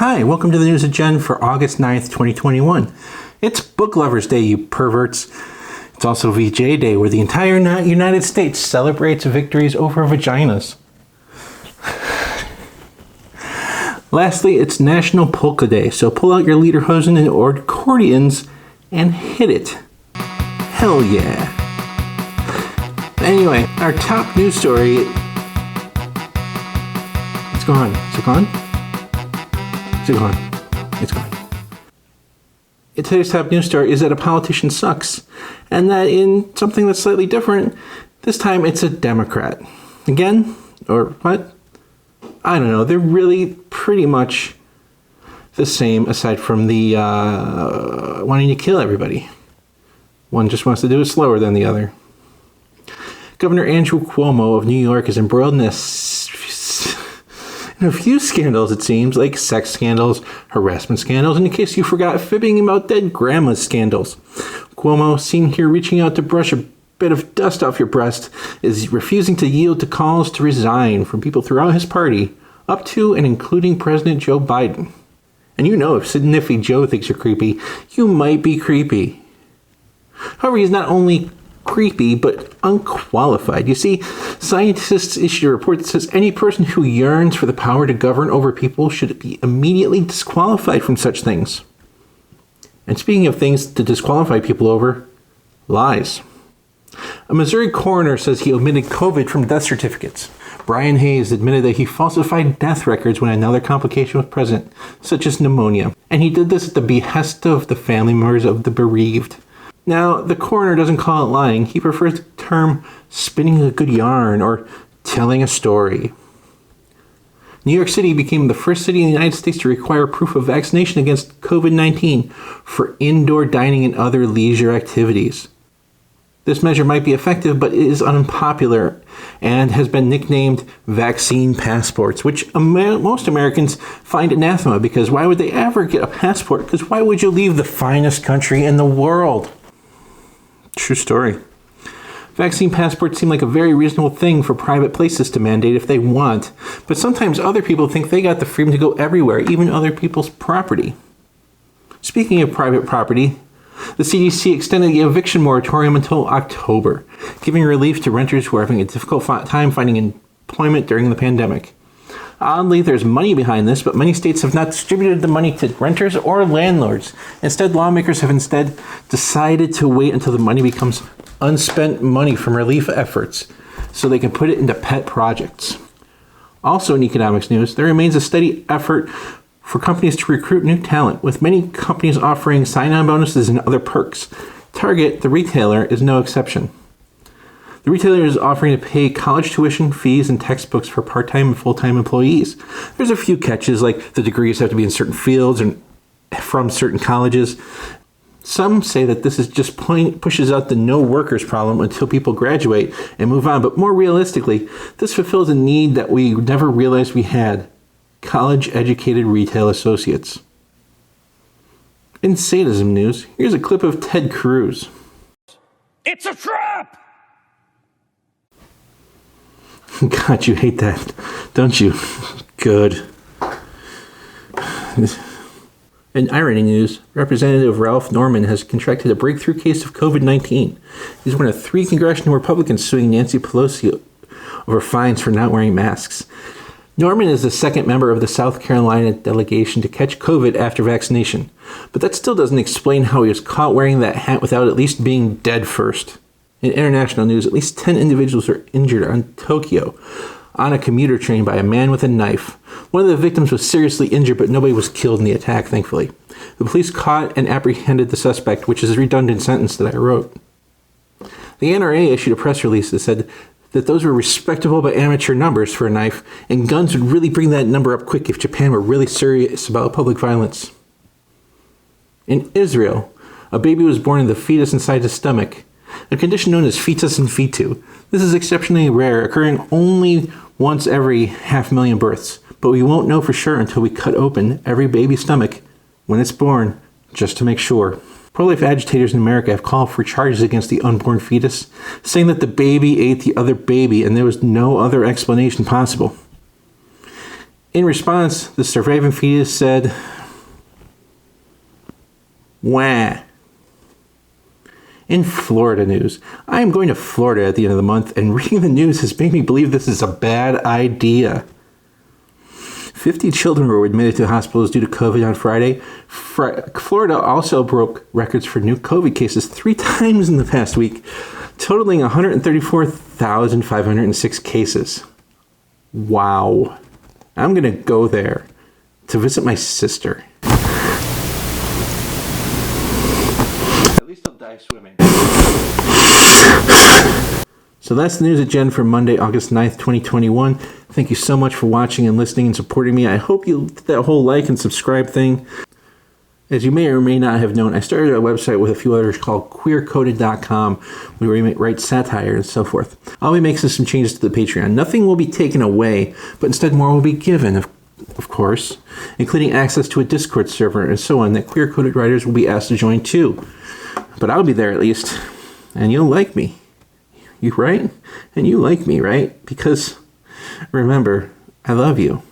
Hi, welcome to the News Agenda for August 9th, 2021. It's Book Lovers Day, you perverts. It's also VJ Day, where the entire United States celebrates victories over vaginas. Lastly, it's National Polka Day, so pull out your lederhosen and accordions and hit it. Hell yeah. Anyway, our top news story... It's gone. Is it gone? It's gone. It's gone. Today's top news story is that a politician sucks, and that in something that's slightly different, this time it's a Democrat. Again? Or what? I don't know. They're really pretty much the same, aside from the wanting to kill everybody. One just wants to do it slower than the other. Governor Andrew Cuomo of New York is embroiled in a few scandals, it seems, like sex scandals, harassment scandals, and in case you forgot, fibbing about dead grandma's scandals. Cuomo, seen here reaching out to brush a bit of dust off your breast, is refusing to yield to calls to resign from people throughout his party, up to and including President Joe Biden. And you know, if Sniffy Joe thinks you're creepy, you might be creepy. However, he's not only creepy, but unqualified. You see, scientists issued a report that says any person who yearns for the power to govern over people should be immediately disqualified from such things. And speaking of things to disqualify people over, lies. A Missouri coroner says he omitted COVID from death certificates. Brian Hayes admitted that he falsified death records when another complication was present, such as pneumonia. And he did this at the behest of the family members of the bereaved. Now, the coroner doesn't call it lying. He prefers the term spinning a good yarn or telling a story. New York City became the first city in the United States to require proof of vaccination against COVID-19 for indoor dining and other leisure activities. This measure might be effective, but it is unpopular and has been nicknamed vaccine passports, which most Americans find anathema, because why would they ever get a passport? Because why would you leave the finest country in the world? True story. Vaccine passports seem like a very reasonable thing for private places to mandate if they want, but sometimes other people think they got the freedom to go everywhere, even other people's property. Speaking of private property, the CDC extended the eviction moratorium until October, giving relief to renters who are having a difficult time finding employment during the pandemic. Oddly, there's money behind this, but many states have not distributed the money to renters or landlords. Instead, lawmakers have decided to wait until the money becomes unspent money from relief efforts, so they can put it into pet projects. Also in economics news, there remains a steady effort for companies to recruit new talent, with many companies offering sign-on bonuses and other perks. Target, the retailer, is no exception. The retailer is offering to pay college tuition, fees, and textbooks for part-time and full-time employees. There's a few catches, like the degrees have to be in certain fields and from certain colleges. Some say that this is just pushes out the no workers problem until people graduate and move on. But more realistically, this fulfills a need that we never realized we had: college-educated retail associates. In sadism news, here's a clip of Ted Cruz. It's a trap! God, you hate that, don't you? Good. In irony news, Representative Ralph Norman has contracted a breakthrough case of COVID-19. He's one of 3 congressional Republicans suing Nancy Pelosi over fines for not wearing masks. Norman is the second member of the South Carolina delegation to catch COVID after vaccination, but that still doesn't explain how he was caught wearing that hat without at least being dead first. In international news, at least 10 individuals were injured in Tokyo on a commuter train by a man with a knife. One of the victims was seriously injured, but nobody was killed in the attack, thankfully. The police caught and apprehended the suspect, which is a redundant sentence that I wrote. The NRA issued a press release that said that those were respectable but amateur numbers for a knife, and guns would really bring that number up quick if Japan were really serious about public violence. In Israel, a baby was born in the fetus inside his stomach, a condition known as fetus and fetu. This is exceptionally rare, occurring only once every 500,000 births, but we won't know for sure until we cut open every baby's stomach when it's born, just to make sure. Pro-life agitators in America have called for charges against the unborn fetus, saying that the baby ate the other baby and there was no other explanation possible. In response, the surviving fetus said, "Wah." In Florida news, I am going to Florida at the end of the month, and reading the news has made me believe this is a bad idea. 50 children were admitted to hospitals due to COVID on Friday. Florida also broke records for new COVID cases 3 times in the past week, totaling 134,506 cases. Wow. I'm going to go there to visit my sister. At least I'll die swimming. So that's the news agenda for Monday, August 9th, 2021. Thank you so much for watching and listening and supporting me. I hope you did that whole like and subscribe thing. As you may or may not have known, I started a website with a few others called Queercodedcom, where we write satire and so forth. I'll be making some changes to the Patreon. Nothing will be taken away, but instead more will be given, of course, including access to a Discord server and so on that queer-coded writers will be asked to join too. But I'll be there at least, and you'll like me. You right? And you like me, right? Because remember, I love you.